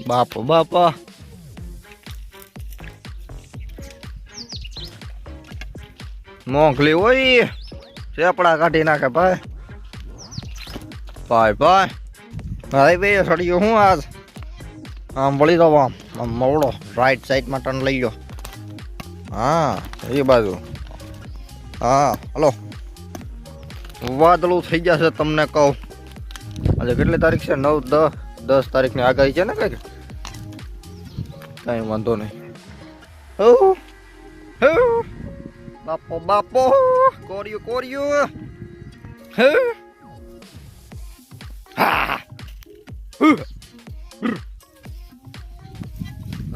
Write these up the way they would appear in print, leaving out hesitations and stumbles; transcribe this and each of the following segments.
બાપો બાપા મોકલી હોય ચેપડા કાઢી નાખે ભાઈ ભાઈ ભાઈ ભાઈ ભાઈ સડ્યો હું આજ આમ વળી દો આમ મોડો રાઈટ સાઈડમાં ટર્ન લઈ ગયો હા એ બાજુ હા હલો વાદળું થઈ જશે તમને કહું આજે કેટલી તારીખ છે 9 10 તારીખની આગાહી છે ને કઈક કઈ વાંધો નહીં બાપો બાપો કોર્યું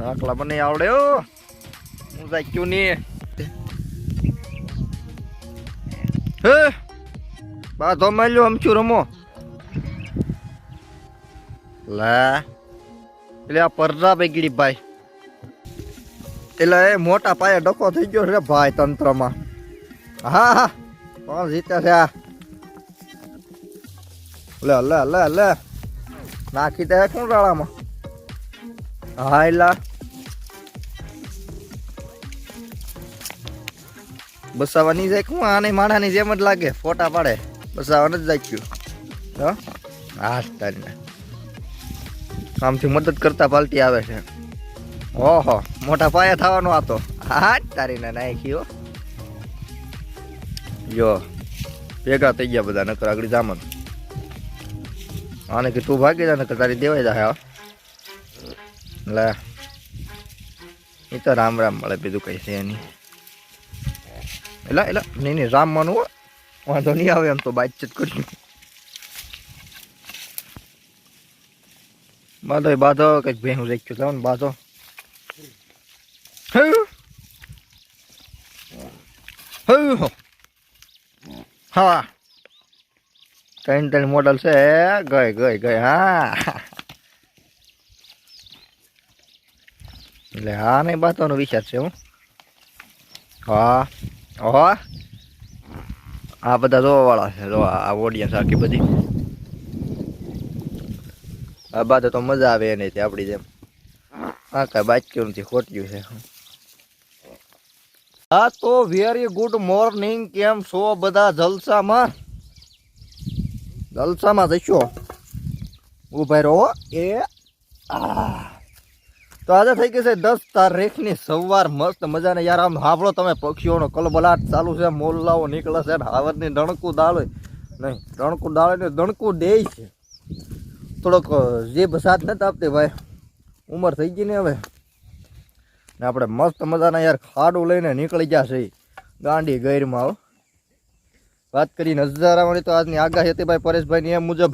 આકલા બને આવડે હું જાક્યું નહીં બાધો મળ્યો અમચું રમો લે એટલે આ પરજા પૈકી ભાઈ એટલે એ મોટા પાયે ડકો થઈ ગયો છે ભાઈ તંત્રમાં હા હા કોણ જીતે છે આ લે લે લે લે નાખી દે કોણ રાળામાં હા એલા બસાવાની જાય હું આને માણાની જેમ જ લાગે ફોટા પાડે બસાવાનું જ જાચ્યું હા તારીને આમથી મદદ કરતા પાલટી આવે છે ઓહો મોટા પાયા થવાનો આતો હા તારીને નાખ્યો જો ભેગા થઈ ગયા બધા નકર આગળ જામન આને કે તું ભાગી જા નકર તારી દેવાઈ જાય લે એ તો રામ રામ મળે બીજું કઈ છે એની એલા એલા નહીં રામ માનું વાંધો નહીં આવે એમ તો બાતચીત કર્યું બાધો કઈક ભેહું રાખ્યું જાવ ને બાધો હા ત્રણ મોડલ છે ગઈ હા એટલે હા નહીં બાતોનો વિચાર છે હું હા ઓહો આ બધા જોવા વાળા છે જો આ ઓડિયન્સ આખી બધી આ બાદ તો મજા આવે એને આપણી જેમ હા કઈ બાચ્યું નથી ખોટ્યું છે હા તો વેરી ગુડ મોર્નિંગ કેમ છો બધા જલસામાં જશો ઉભા રહો એ તો આજે થઈ ગઈ છે 10 તારીખની સવાર મસ્ત મજાને યાર આમ સાંભળો તમે પક્ષીઓનો કલબલાટ ચાલુ છે મોરલાઓ નીકળે છે ને હાવરની ડણકું દાળ નહીં ડણકું દાળ ને ડણકું દે છે થોડોક જીભ સાથ નથી આપતી ભાઈ ઉંમર થઈ ગઈ ને હવે ને આપણે મસ્ત મજાના યાર ખાડું લઈને નીકળી ગયા છે ગાંડી ગૈરમાં વાત કરી નજારાવાળી તો આજની આગાહી હતી ભાઈ પરેશભાઈની એમ મુજબ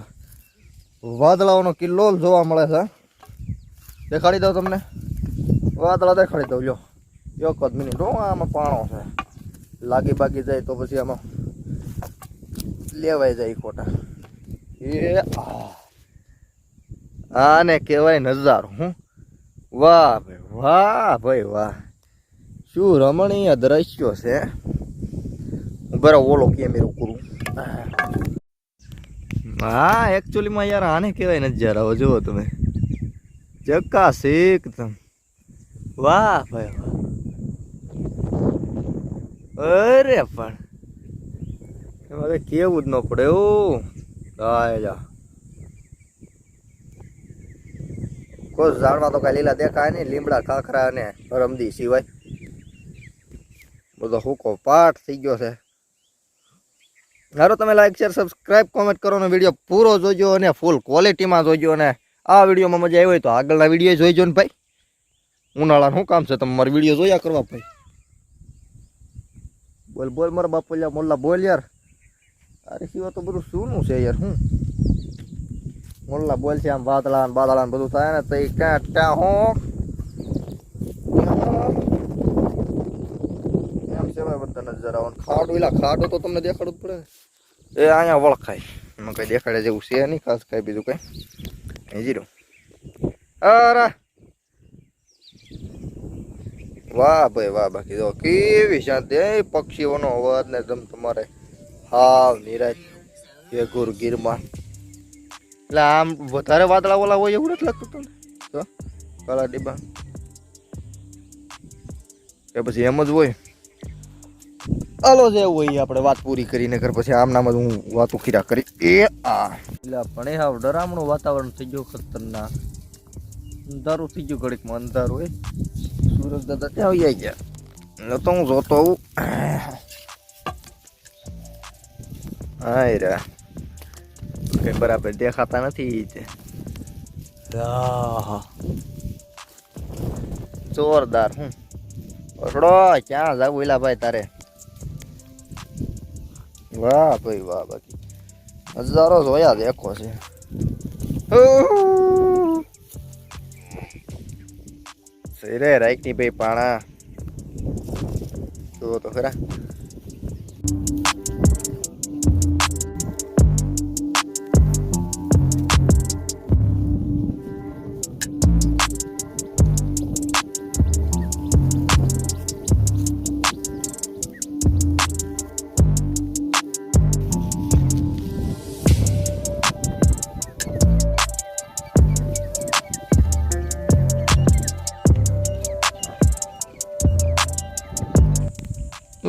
વાદળાઓનો કિલ્લોલ જોવા મળે છે દેખાડી દઉં તમને વાદળા દેખાડી દઉં લો એક જ મિનિટ આમાં પાણો છે લાગી બાગી જાય તો પછી આમાં લેવાઈ જાય ખોટા એ આને કહેવાય નજારો હું વાહ ભાઈ વાહ શું રમણીય દ્રશ્યો છે બરાબર ઓલો કેમ એવું કરું હા એકચ્યુઅલીમાં યાર આને કહેવાય નજારા જુઓ તમે ચકાશીક તમ વાહ ભાઈ વાહ અરે પણ એમાં કઈ કેવું જ ન પડે ઓ જા કોઈ ઝાડમાં તો કઈ લીલા દેખાય નહીં લીમડા ખાખરા અને રમદી સિવાય બધો હુકો પાઠ થઈ ગયો છે હારો તમે લાઈક શેર સબસ્ક્રાઇબ કોમેન્ટ કરો ને વિડીયો પૂરો જોજો અને ફૂલ ક્વોલિટીમાં જોજો અને આ વિડીયોમાં મજા આવી હોય તો આગળના વિડીયો જોઈજો ને ભાઈ ઉનાળાનું શું કામ છે તમે મારા વિડીયો જોયા કરવા ભાઈ બોલ મારા બાપુલિયા મોલ્લા બોલ યાર અરે સિવાય તો બધું શુંનું છે યાર હું મોલ્લા બોલ છે આમ બાદળા બધું થાય ને તો ક્યાં હો એમ છે ભાઈ બધા નજર આવવાનું ખાડો તો તમને દેખાડવું જ પડે એ અહીંયા વળખાય એમાં કઈ દેખાડે જેવું છે નહીં ખાસ કઈ બીજું કઈ જીરો અરે વાહ ભાઈ વાહ, બાકી જો કેવી શાંતિ એ પક્ષીઓનો અવાજ ને તમ તમારે હાવ નિરાજ એ ગુર ગીરમાં. એટલે આમ વધારે વાદળા ઓલા હોય એવું નથી લાગતું તમને? તો કાળા ડીબા કે પછી એમ જ હોય? હાલો જે હોય આપણે વાત પૂરી કરીને કર પછી આમનામ જ હું વાતો ખીરા કરી એ આ એટલે પણ હાવ ડરામણું વાતાવરણ થઈ ગયું, ખતરનાક અંધારું થઈ ગયું, ઘડીકમાં અંધારું હોય. સુરજ દાદા ત્યાં આવી ગયા ન તો હું જોતો આવું. હા રે કઈ બરાબર દેખાતા નથી. જોરદાર. હું ઓસડો ક્યાં જાવ એલા ભાઈ તારે? વાહ ભાઈ વાહ, બાકી નજારો જોયા દેખો છે. રે રાઈક ની ભાઈ પાણા તો ખરા.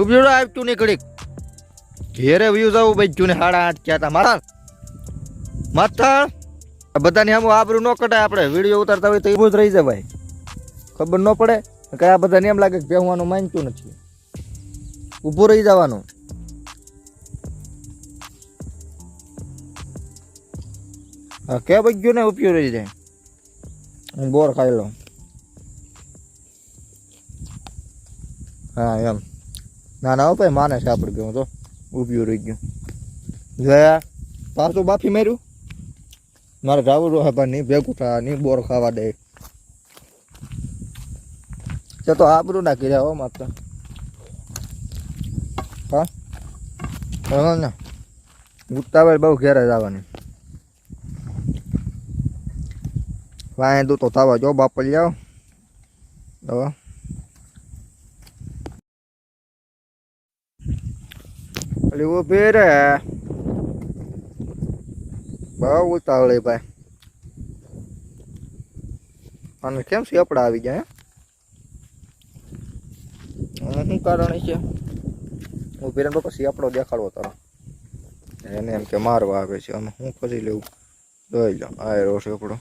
ઉભી આવતું ને ઘડીક ઘેરે વ્યૂઝ આવું ભાઈ જૂને 8:30 ક્યાં હતા મારા માથા બધાની આમ આબરૂ ન કટાય. આપણે વિડીયો ઉતારતા હોય તો એવું જ રહી જાય ભાઈ, ખબર ન પડે કે આ બધાને એમ લાગે કે બેહવાનું માનતું નથી, ઊભું રહી જવાનું. હા કે ભાઈ ગયું ને ઉપયોગ રહી જાય. હું બોર ખાઈ લઉં. હા એમ ના ના ભાઈ માને છે આપણે ગયું તો ઉભ્યું રહી ગયું. જોયા પાછું બાફી માર્યું. મારે જાવું રહે પણ નહીં ભેગું થા નહીં બોર ખાવા દે. તે તો આબરું ના કર્યા હો માત્ર. હા ને ઉતાવળ બહુ ઘેરે જવાની. વાય દૂધ તો થવા જો બાપલ જાઓ દવા. એટલે ઉભી રે બહુ ઉતાવળી ભાઈ. અને કેમ સેપડા આવી જાય? શું કારણ છે? ઉભી રે પછી સેપડો દેખાડવો તારો. એને એમ કે મારવા આવે છે. અમે શું કરી લેવું? દઈ લો આયરો સેપડો.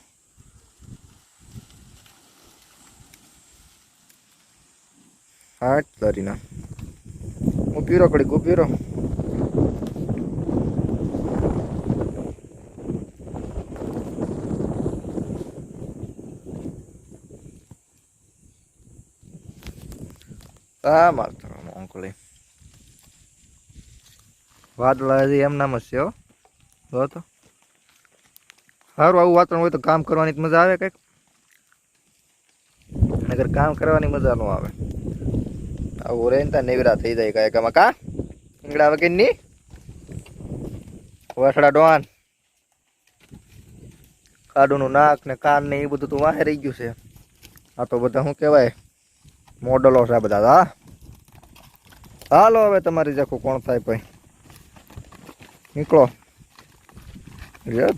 હાટ તારી ના ઉભી રહો કડીક ઉભી રહો. હા મારતો અંકલી વાદળા હજી એમ નામ જ છે. હો તો સારું આવું વાતાવરણ હોય તો કામ કરવાની મજા આવે કંઈક, નગર કામ કરવાની મજા ન આવે. આવું રહે ને ત્યાં નેવરા થઈ જાય કાંઈક આમાં કા ઈંગડા વગેરેની વસડા ડોન કાડુનું નાક ને કાન ને એ બધું તો વાહે રહી ગયું છે. આ તો બધા શું કહેવાય મોડલો છે બધા. હા હાલો હવે તમારી જાખું કોણ થાય ભાઈ નીકળો.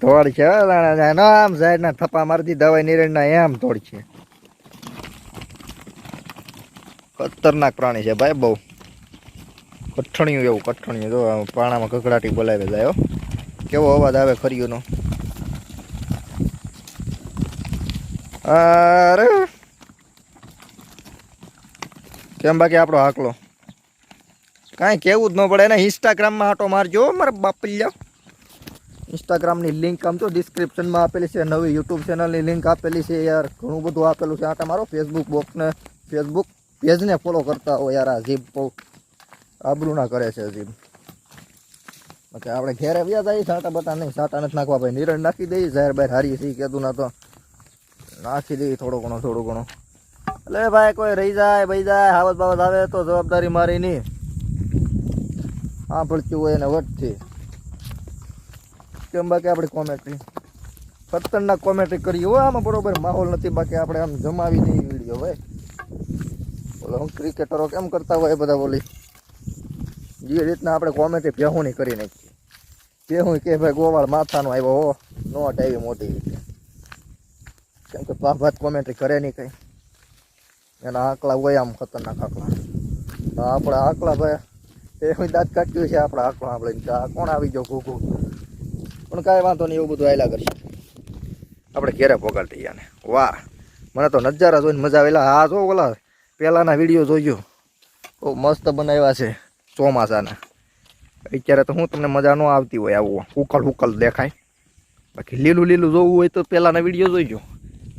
ધોળ છે આમ સાઈડ ના થપ્પા મારી દી દવાઈ નિરણ ના એમ ધોળ છે. ખતરનાક પ્રાણી છે ભાઈ, બહુ કઠણિયું એવું કઠણિયું. જો પાણામાં કકડાટી બોલાવે જાય. કેવો અવાજ આવે ખરીઓનો. અરે કેમ બાકી આપણો હાકલો કાંઈ કેવું જ ન પડે ને. ઇન્સ્ટાગ્રામમાં હાટો મારજો મારા બાપલિયા. ઇન્સ્ટાગ્રામની લિંક આમ તો ડિસ્ક્રિપ્શનમાં આપેલી છે. નવી યુટ્યુબ ચેનલની લિંક આપેલી છે યાર. ઘણું બધું આપેલું છે. આટા મારો ફેસબુક બોક્સને ફેસબુક પેજને ફોલો કરતા હો યાર. આ જીપ બહુ આબરૂ ના કરે છે જીપ. બાકી આપણે ઘેરે વ્યા જઈએ સાટા બટા નહીં. સાટા નથી નાખવા ભાઈ, નિરણ નાખી દઈએ. જાહેર બહાર હારી સી કીધું ના તો નાખી દઈએ થોડું ઘણું થોડું ઘણું. એટલે ભાઈ કોઈ રહી જાય ભાઈ જાય હાવત બાવત આવે તો જવાબદારી મારી નહીં. સાંભળતું હોય એને વટથી કેમ. બાકી આપણે કોમેન્ટ્રી ખતરનાક કોમેન્ટ્રી કરીએ હો આમાં. બરોબર માહોલ નથી બાકી આપણે આમ જમાવી દઈએ વિડીયો ભાઈ. બોલો ક્રિકેટરો કેમ કરતા હોય એ બધા બોલી જે રીતના આપણે કોમેન્ટ ભેહુની કરી નાખીએ ભેહું કે ભાઈ ગોવાળ માથાનો આવ્યો હો નોટ આવી મોટી રીતે કેમ કે ભાત કોમેન્ટ્રી કરે નહીં કંઈ એના આંકડા હોય આમ ખતરનાક આંકડા આપણા આંકડા ભાઈ એ દાંત કાઢ્યું છે આપણા આંકડા આપણે આ કોણ આવી ગયો ઘૂઘું પણ કાંઈ વાંધો નહીં એવું બધું આયલા કરશે આપણે ઘેરે પોગાડી આને વાહ મને તો નજારા જોઈને મજા આવેલા આ જો ઓલા પહેલાંના વિડીયો જોઈજો બહુ મસ્ત બનાવ્યા છે ચોમાસાના અત્યારે તો હું તમને મજા ન આવતી હોય આવું ઉકલ ઉકલ દેખાય બાકી લીલું લીલું જોવું હોય તો પહેલાંના વિડીયો જોઈજો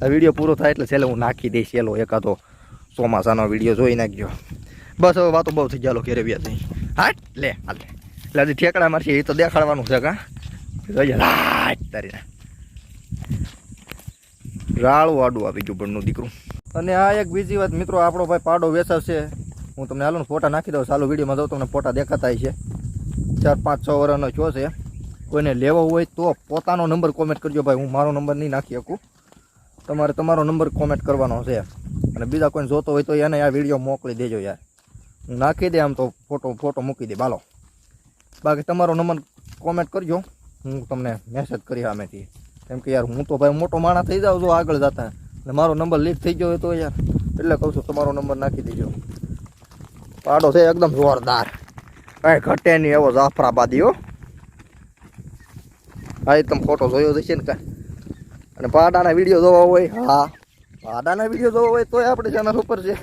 આ વિડીયો પૂરો થાય એટલે છેલ્લે હું નાખી દઈશ છેલ્લો એકાદો ચોમાસાનો વિડીયો જોઈ નાખજો બસ હવે વાતો બહુ થઈ ગયા ઘેરે વ્યા થઈ હાટ લે હાલ એટલે હજી ઠેકડા મારશે એ તો દેખાડવાનું છે કા જોઈએ હાટ તારી રાળું આડું આપી ગયું બળનું દીકરું અને આ એક બીજી વાત મિત્રો આપણો ભાઈ પાડો વેચાવશે હું તમને હાલો ફોટા નાખી દઉં ચાલુ વિડીયોમાં દઉં તમને ફોટા દેખાતા છે 4-5-6 વર્ષનો છો છે કોઈને લેવો હોય તો પોતાનો નંબર કોમેન્ટ કરજો ભાઈ હું મારો નંબર નહીં નાખી શકું તમારે તમારો નંબર કોમેન્ટ કરવાનો છે અને બીજા કોઈને જોતો હોય તો એને આ વિડીયો મોકલી દેજો યાર હું નાખી દે આમ તો ફોટો મૂકી દે બાલો બાકી તમારો નંબર કોમેન્ટ કરજો હું તમને મેસેજ કરી સામેથી કેમ કે યાર હું તો ભાઈ મોટો માણસ થઈ જાઉં છું આગળ જતા અને મારો નંબર લીક થઈ ગયો હોય તો યાર એટલે કહું છું તમારો નંબર નાખી દેજો પાડો છે એકદમ જોરદાર કાંઈ ઘટે નહીં એવો જાફરાબાદી હો હા તમે ફોટો જોયો હશે ને કાંઈ અને પાડાના વિડીયો જોવા હોય હા પાડાના વિડીયો જોવા હોય તોય આપણે ચેનલ ઉપર છે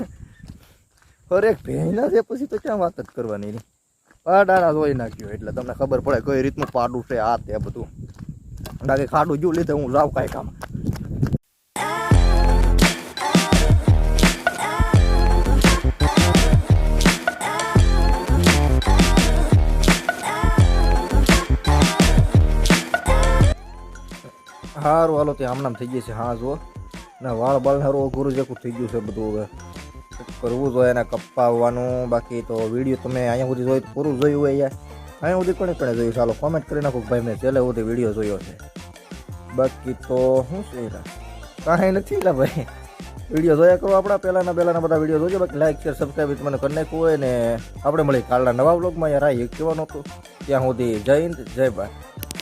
હરેક ભેંના છે પછી તો ક્યાં વાત જ કરવાની નહીં પાડાના જોઈ નાખ્યો એટલે તમને ખબર પડે કઈ રીતનું પાડું છે આ તે બધું બાકી ખાડું જો લીધે હું જાઉં કાંઈ કામ સારું હાલો ત્યાં હમણાં થઈ ગઈ છે હા જો ને વાળ બાળ સારું ગુરુ જેવું થઈ ગયું છે બધું હવે કરવું જોઈએ એને કપાવવાનું બાકી તો વિડીયો તમે અહીંયા સુધી જોઈ પૂરું જોયું હોય યાર અહીંયા સુધી કોને કોને જોયું ચાલો કોમેન્ટ કરી નાખો ભાઈ મેં છેલ્લે સુધી વિડીયો જોયો છે બાકી તો શું છે કાંઈ નથી ને ભાઈ વિડીયો જોયા કરો આપણા પહેલાંના બધા વિડીયો જોજો બાકી લાઈક શેર સબસ્ક્રાઈબ મને કરી નાખવું હોય ને આપણે મળી કાલના નવા બ્લોગમાં યાર આ એક કહેવાનું હતું ત્યાં સુધી જય હિન્દ જય ભારત.